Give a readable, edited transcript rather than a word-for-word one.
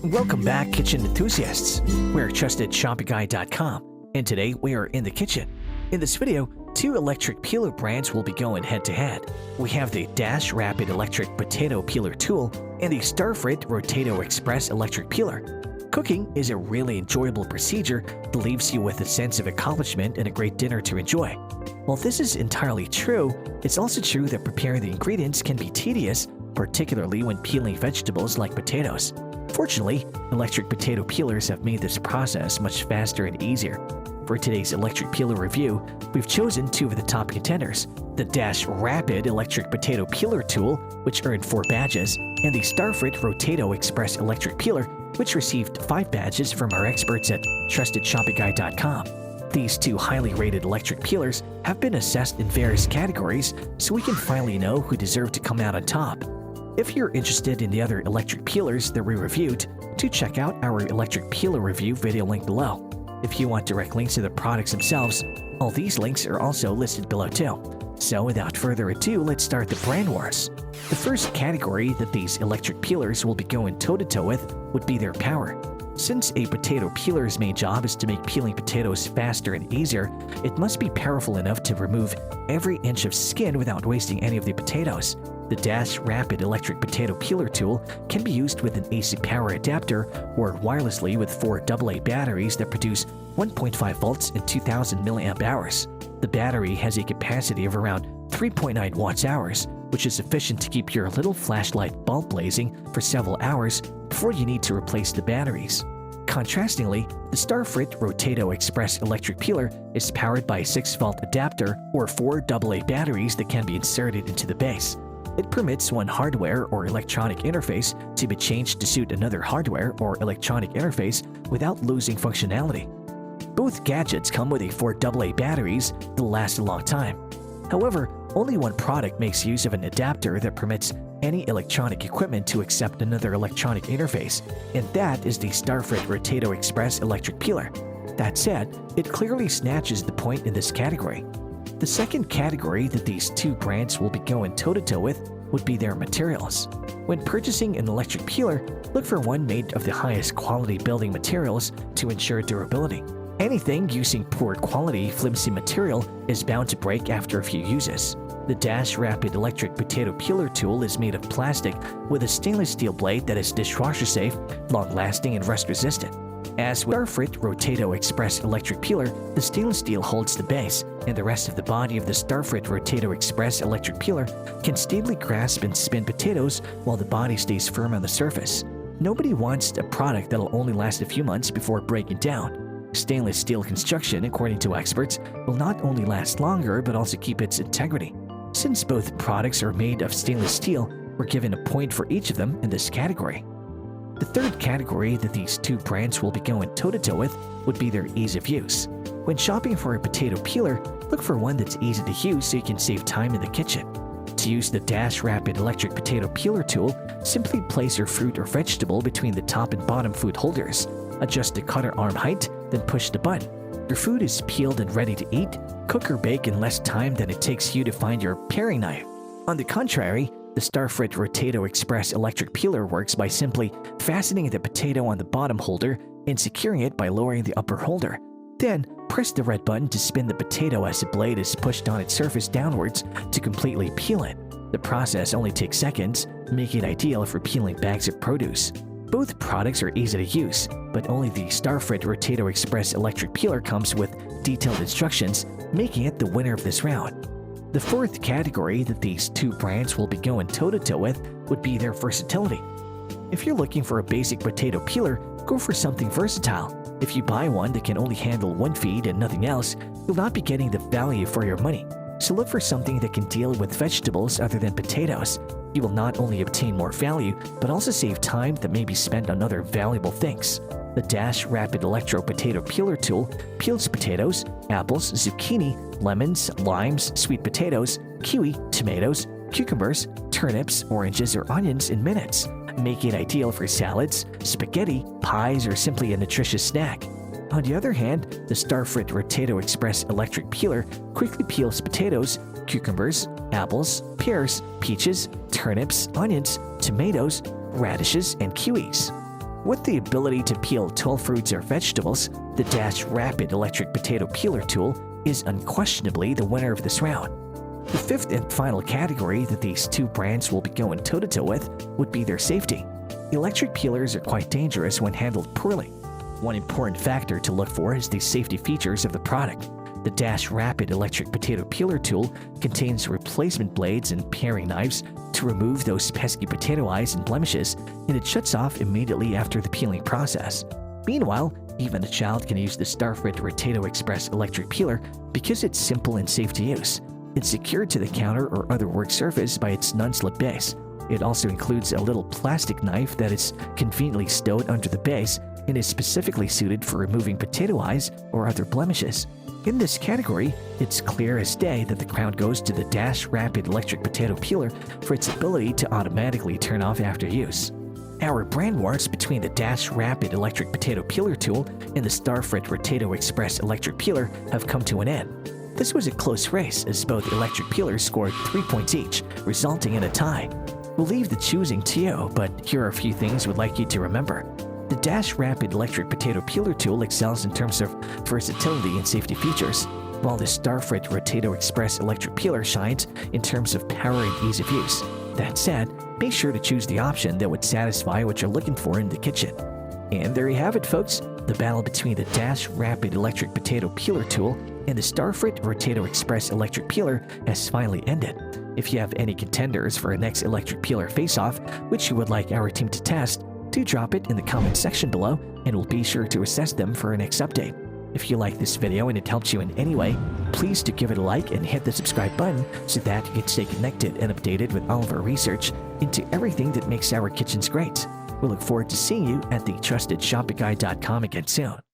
Welcome back, kitchen enthusiasts. We're trustedshopguide.com, and today we are in the kitchen. In this video, two electric peeler brands will be going head-to-head. We have the Dash Rapid Electric Potato Peeler Tool and the Starfrit Rotato Express Electric Peeler. Cooking is a really enjoyable procedure that leaves you with a sense of accomplishment and a great dinner to enjoy. While this is entirely true, it's also true that preparing the ingredients can be tedious, particularly when peeling vegetables like potatoes. Fortunately, electric potato peelers have made this process much faster and easier. For today's electric peeler review, we've chosen two of the top contenders: the Dash Rapid Electric Potato Peeler Tool, which earned 4 badges, and the Starfrit Rotato Express Electric Peeler, which received 5 badges from our experts at trustedshopguide.com. These two highly rated electric peelers have been assessed in various categories, so we can finally know who deserve to come out on top. If you're interested in the other electric peelers that we reviewed, do check out our electric peeler review video link below. If you want direct links to the products themselves, all these links are also listed below too. So without further ado, let's start the brand wars. The first category that these electric peelers will be going toe-to-toe with would be their power. Since a potato peeler's main job is to make peeling potatoes faster and easier, it must be powerful enough to remove every inch of skin without wasting any of the potatoes. The Dash Rapid Electric Potato Peeler Tool can be used with an AC power adapter or wirelessly with 4 AA batteries that produce 1.5 volts and 2000 milliamp hours. The battery has a capacity of around 3.9 watts-hours, which is sufficient to keep your little flashlight bulb blazing for several hours before you need to replace the batteries. Contrastingly, the Starfrit Rotato Express Electric Peeler is powered by a 6-volt adapter or 4 AA batteries that can be inserted into the base. It permits one hardware or electronic interface to be changed to suit another hardware or electronic interface without losing functionality. Both gadgets come with a 4 AA batteries that last a long time. However, only one product makes use of an adapter that permits any electronic equipment to accept another electronic interface, and that is the Starfrit Rotato Express Electric Peeler. That said, it clearly snatches the point in this category. The second category that these two brands will be going toe-to-toe with would be their materials. When purchasing an electric peeler, look for one made of the highest quality building materials to ensure durability. Anything using poor quality, flimsy material is bound to break after a few uses. The Dash Rapid Electric Potato Peeler Tool is made of plastic with a stainless steel blade that is dishwasher safe, long-lasting, and rust-resistant. As with Starfrit Rotato Express Electric Peeler, the stainless steel holds the base, and the rest of the body of the Starfrit Rotato Express Electric Peeler can stably grasp and spin potatoes while the body stays firm on the surface. Nobody wants a product that'll only last a few months before breaking down. Stainless steel construction, according to experts, will not only last longer but also keep its integrity. Since both products are made of stainless steel, we're given a point for each of them in this category. The third category that these two brands will be going toe-to-toe with would be their ease of use. When shopping for a potato peeler, look for one that's easy to use so you can save time in the kitchen. To use the Dash Rapid Electric Potato Peeler Tool, simply place your fruit or vegetable between the top and bottom food holders. Adjust the cutter arm height, then push the button. Your food is peeled and ready to eat. Cook or bake in less time than it takes you to find your paring knife. On the contrary, the Starfrit Rotato Express Electric Peeler works by simply fastening the potato on the bottom holder and securing it by lowering the upper holder. Then, press the red button to spin the potato as the blade is pushed on its surface downwards to completely peel it. The process only takes seconds, making it ideal for peeling bags of produce. Both products are easy to use, but only the Starfrit Rotato Express Electric Peeler comes with detailed instructions, making it the winner of this round. The fourth category that these two brands will be going toe-to-toe with would be their versatility. If you're looking for a basic potato peeler, go for something versatile. If you buy one that can only handle one feed and nothing else, you'll not be getting the value for your money. So look for something that can deal with vegetables other than potatoes. You will not only obtain more value, but also save time that may be spent on other valuable things. The Dash Rapid Electro Potato Peeler Tool peels potatoes, apples, zucchini, lemons, limes, sweet potatoes, kiwi, tomatoes, cucumbers, turnips, oranges, or onions in minutes, making it ideal for salads, spaghetti, pies, or simply a nutritious snack. On the other hand, the Starfrit Rotato Express Electric Peeler quickly peels potatoes, cucumbers, apples, pears, peaches, turnips, onions, tomatoes, radishes, and kiwis. With the ability to peel tall fruits or vegetables, the Dash Rapid Electric Potato Peeler tool is unquestionably the winner of this round. The fifth and final category that these two brands will be going toe-to-toe with would be their safety. Electric peelers are quite dangerous when handled poorly. One important factor to look for is the safety features of the product. The Dash Rapid Electric Potato Peeler tool contains replacement blades and paring knives to remove those pesky potato eyes and blemishes, and it shuts off immediately after the peeling process. Meanwhile, even a child can use the Starfrit Rotato Express electric peeler because it's simple and safe to use. It's secured to the counter or other work surface by its non-slip base. It also includes a little plastic knife that is conveniently stowed under the base and is specifically suited for removing potato eyes or other blemishes. In this category, it's clear as day that the crown goes to the Dash Rapid Electric Potato Peeler for its ability to automatically turn off after use. Our brand wars between the Dash Rapid Electric Potato Peeler tool and the Starfrit Rotato Express Electric Peeler have come to an end. This was a close race as both electric peelers scored 3 points each, resulting in a tie. We'll leave the choosing to you, but here are a few things we'd like you to remember. The Dash Rapid Electric Potato Peeler tool excels in terms of versatility and safety features, while the Starfrit Rotato Express Electric Peeler shines in terms of power and ease of use. That said, make sure to choose the option that would satisfy what you're looking for in the kitchen. And there you have it, folks. The battle between the Dash Rapid Electric Potato Peeler tool and the Starfrit Rotato Express Electric Peeler has finally ended. If you have any contenders for a next electric peeler face-off which you would like our team to test, do drop it in the comment section below and we'll be sure to assess them for our next update. If you like this video and it helps you in any way, please do give it a like and hit the subscribe button so that you can stay connected and updated with all of our research into everything that makes our kitchens great. We look forward to seeing you at the TrustedShoppingGuide.com again soon.